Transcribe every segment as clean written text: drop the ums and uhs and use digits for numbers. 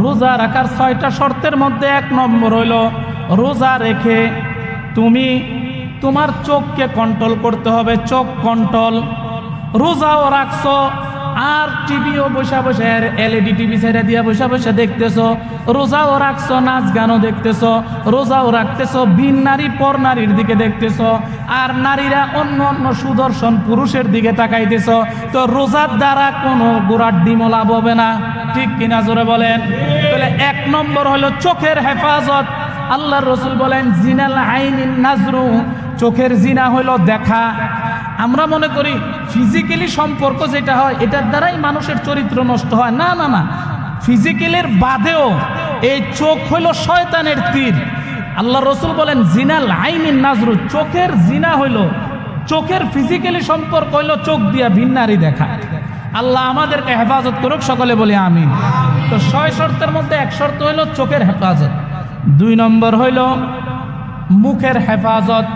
রোজা রাখার 6টা শর্তের মধ্যে 1 নম্বর হইল রোজা রেখে তুমি তোমার চোখকে কন্ট্রোল করতে হবে, চোখ কন্ট্রোল। রোজাও রাখছো আর টিভিও বসে বসে এলইডি টিভি ছেড়ে দিয়ে বসে বসে দেখতেছো, রোজাও রাখছো নাচ গানও দেখতেছো, রোজাও রাখতেছো ভিন নারী পর নারীর দিকে দেখতেছো, আর নারীরা অন্য অন্য সুদর্শন পুরুষের দিকে তাকাইতেছো, তো রোজার দ্বারা কোনো গোড়ার ডিমও লাভ হবে না, ঠিক কিনা জোরে বলেন? তাহলে 1 নম্বর হলো চোখের হেফাজত। আল্লাহর রাসূল বলেন জিনাল আইনিন নাজরু, চোখের জিনা হলো দেখা। আমরা মনে করি ফিজিক্যালি সম্পর্ক যেটা হয় এটার দ্বারাই মানুষের চরিত্র নষ্ট হয়, না না না, ফিজিক্যালের বাদেও এই চোখ হইল শয়তানের তীর। আল্লাহর রাসূল বলেন জিনাল আইনিন নাজরু, চোখের জিনা হইল, চোখের ফিজিক্যালি সম্পর্ক হইল চোখ দিয়া ভিন্নারি দেখা। আল্লাহ আমাদেরকে হেফাজত করুক, সকলে বলি আমিন। তো 6 শর্তের মধ্যে 1 শর্ত হইল চোখের হেফাজত। 2 নম্বর হইল মুখের হেফাজত।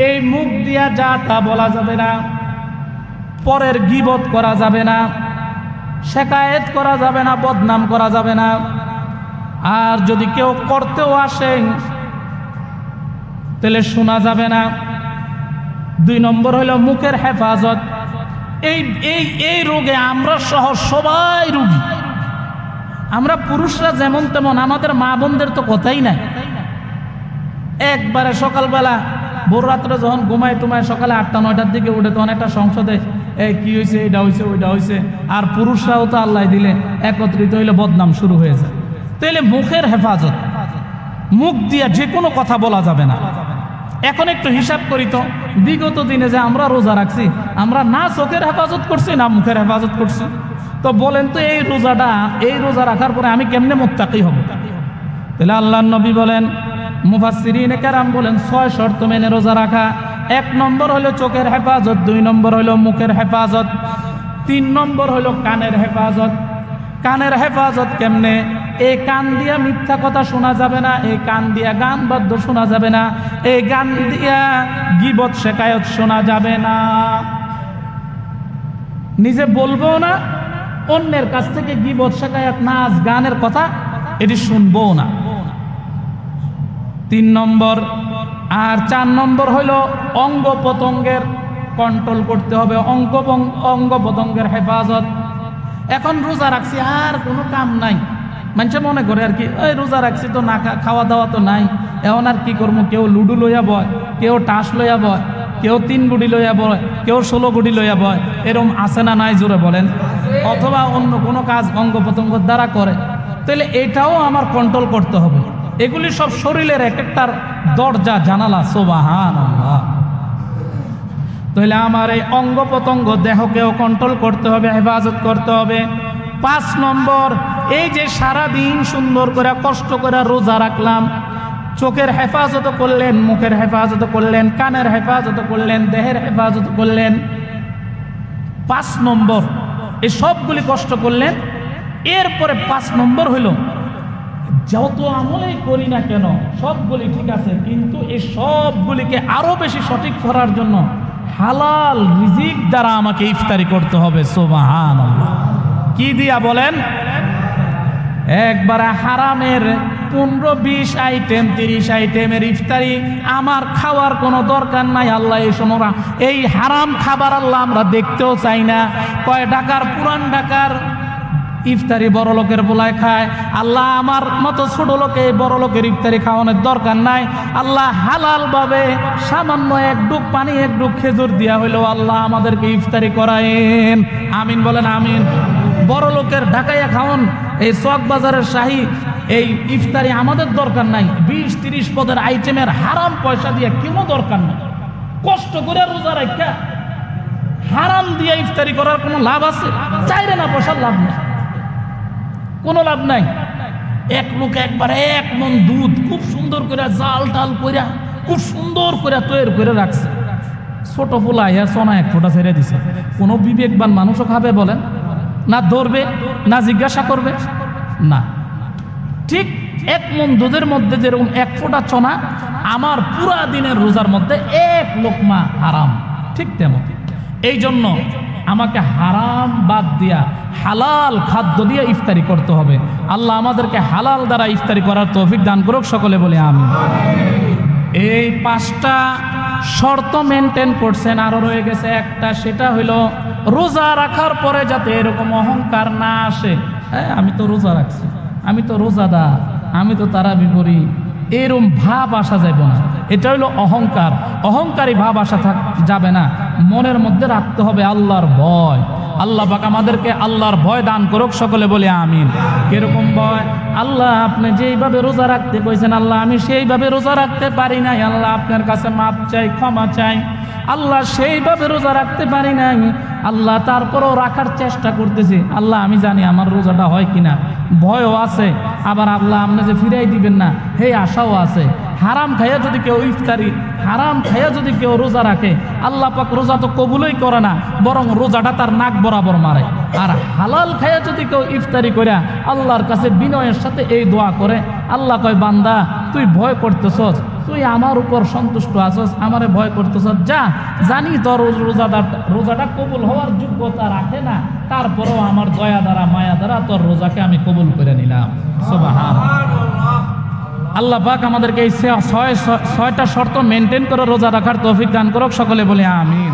এই মুখ দিয়া যা তা বলা যাবে না, পরের গীবত করা যাবে না, শিকায়েত করা যাবে না, বদনাম করা যাবে না। আর যদি কেউ করতেও আসে তাহলে শোনা যাবে না। 2 নম্বর হইল মুখের হেফাজত। এই রোগে আমরা সহ সবাই রোগী। আমরা পুরুষরা যেমন তেমন, আমাদের মা বোনদের তো কথাই নাই। একবারে সকালবেলা ভোর রাত্রে যখন ঘুমায় টুমায় সকালে 8টা-9টার দিকে উঠে, তখন একটা সংসদে কি হয়েছে, এটা হয়েছে, ওইটা হয়েছে। আর পুরুষরাও তো আল্লাহ দিলে একত্রিত হইলে বদনাম শুরু হয়ে যায়। তাইলে মুখের হেফাজত, মুখ দিয়ে যে কোনো কথা বলা যাবে না। এখন একটু হিসাব করি তো, বিগত দিনে যে আমরা রোজা রাখছি, আমরা না চোখের হেফাজত করছি না মুখের হেফাজত করছি? তো বলেন তো এই রোজা রাখার পরে আমি কেমনে মুত্তাকি হব? তাহলে আল্লাহর নবী বলেন, মুফাসসিরিনে কেরাম বলেন 6 শর্ত মেনে রোজা রাখা। 1 নম্বর হলো চোখের হেফাজত, 2 নম্বর হলো মুখের হেফাজত, 3 নম্বর হলো কানের হেফাজত। কানের হেফাজত কেমনে? এই কান দিয়া মিথ্যা কথা শোনা যাবে না, এই কান দিয়া গান বাদ্য শোনা যাবে না, এই গান দিয়া গীবত শিকায়ত শোনা যাবে না। নিজে বলবো না, অন্যের কাছ থেকে গীবত শিকায়ত নাচ গানের কথা এটি শুনবো না। 3 নম্বর। আর 4 নম্বর হলো অঙ্গ প্রত্যঙ্গের কন্ট্রোল করতে হবে, অঙ্গ প্রত্যঙ্গের হেফাজত। এখন রোজা রাখছি আর কোনো কাম নাই, মানুষ মনে করে আর কি ওই রোজা রাখছি তো না খাওয়া দাওয়া তো নাই, এখন আর কি করবো? কেউ লুডু লইয়া বয়, কেউ টাস লইয়া বয়, কেউ 3 গুটি লইয়া বয়, কেউ 16 গুটি লইয়া বয়। এরকম আছে না নাই জোরে বলেন? অথবা অন্য কোনো কাজ অঙ্গ প্রত্যঙ্গের দ্বারা করে। তাহলে এটাও আমার কন্ট্রোল করতে হবে। এগুলি সব শরীরের এক একটার দরজা জানালা, সুবহানাল্লাহ। তাহলে আমার এই অঙ্গ প্রত্যঙ্গ দেহকেও কন্ট্রোল করতে হবে, হেফাজত করতে হবে। 5 নম্বর, এই যে সারাদিন সুন্দর করে কষ্ট করে রোজা রাখলাম, চোখের হেফাজত করলেন, মুখের হেফাজত করলেন, কানের হেফাজত করলেন, দেহের হেফাজত করলেন। 5 নম্বর, এই সবগুলি কষ্ট করলেন। এরপরে 5 নম্বর হইল যত আমলেই করি না কেন সবগুলি ঠিক আছে, কিন্তু এই সবগুলিকে আরো বেশি সঠিক করার জন্য হালাল রিজিক দ্বারা আমাকে ইফতারি করতে হবে। সুবহানাল্লাহ। কি দিয়া বলেন? একবারে হারামের 15-20 আইটেম 30 আইটেমের ইফতারি আমার খাওয়ার কোনো দরকার নাই। আল্লাহ এই সময় এই হারাম খাবার আল্লাহ আমরা দেখতেও চাই না। কয় ঢাকার পুরান ঢাকার ইফতারি বড় লোকের বলায় খায়, আল্লাহ আমার মতো ছোট লোকে বড় লোকের ইফতারি খাওয়ানোর দরকার নাই। আল্লাহ হালাল ভাবে সামান্য 1 ডুব পানি 1 ডুব খেজুর দিয়া হইলেও আল্লাহ আমাদেরকে ইফতারি করায়েন। আমিন বলেন আমিন। বড় লোকের ঢাকাইয়া খাওয়ান, এই চক বাজারের শাহী এই ইফতারি আমাদের দরকার নাই। 20-30 পদের আইটেমের হারাম পয়সা দিয়ে কেউ দরকার নাই। কষ্ট করে রোজা রাখা হারাম দিয়ে ইফতারি করার কোনো লাভ আছে? চাইরে না পয়সার লাভ নেই, কোনো লাভ নাই। 1 লোক একবার 1 মন দুধ খুব সুন্দর করে জাল টাল করে খুব সুন্দর করে তৈরি করে রাখছে। ছোট পোলা সোনা 1 ফোঁটা ছেড়ে দিছে। কোনো বিবেকবান মানুষও খাবে বলেন? না ধরবে, না জিজ্ঞাসা করবে, না। ঠিক 1 মন দুধের মধ্যে যেরকম 1 ফোঁটা চনা আমার পুরা দিনের রোজার মধ্যে 1 লোকমা হারাম, ঠিক তেমন। এই জন্য আমাকে হারাম বাদ দিয়া হালাল খাদ্য দিয়ে ইফতারি করতে হবে। আল্লাহ আমাদেরকে হালাল দ্বারা ইফতারি করার তৌফিক দান করুক, সকলে বলে আমিন। এই 5টা শর্ত মেনটেন করছেন, আরো রয়ে গেছে একটা, সেটা হইল রোজা রাখার পরে যাতে এরকম অহংকার না আসে, হ্যাঁ আমি তো রোজা রাখছি, আমি তো রোজাদার, আমি তো তারাবি পড়ি, এরকম ভাব আসা যাবে না। এটা হইল অহংকার। অহংকারী ভাব আসা যাবে না। মনের মধ্যে রাখতে হবে আল্লাহর ভয়। আল্লাহ পাক আমাদেরকে আল্লাহর ভয় দান করুক, সকলে বলে আমিন। কিরকম ভয়? আল্লাহ আপনি যেইভাবে রোজা রাখতে কইছেন, আল্লাহ আমি সেইভাবে রোজা রাখতে পারি নাই, আল্লাহ আপনার কাছে মাপ চাই, ক্ষমা চাই। আল্লাহ সেইভাবে রোজা রাখতে পারি নাই, আল্লাহ তারপরও রাখার চেষ্টা করতেছি। আল্লাহ আমি জানি আমার রোজাটা হয় কিনা, ভয়ও আছে, আবার আল্লাহ আপনি যে ফিরাই দিবেন না সেই আশাও আছে। হারাম খাইয়া যদি কেউ ইফতারি, হারাম খাইয়া যদি কেউ রোজা রাখে, আল্লাহ পাক রোজা তো কবুলই করে না, বরং রোজাটা তার নাক বরাবর মারে। আর হালাল খাইয়া যদি কেউ ইফতারি করে আল্লাহর কাছে বিনয়ের সাথে এই দোয়া করে, আল্লাহ কয় বান্দা তুই ভয় করতেছস, তুই আমার উপর সন্তুষ্ট আছস, আমারে ভয় করতেছস, যা জানি তোর রোজাটা কবুল হওয়ার যোগ্যতা রাখে না, তারপরেও আমার দয়া দ্বারা মায়া দ্বারা তোর রোজাকে আমি কবুল করে নিলাম। সুবহানাল্লাহ। আল্লাহ পাক আমাদেরকে এই 6টা শর্ত মেনটেন করে রোজা রাখার তৌফিক দান করুক, সকলে বলে আমিন।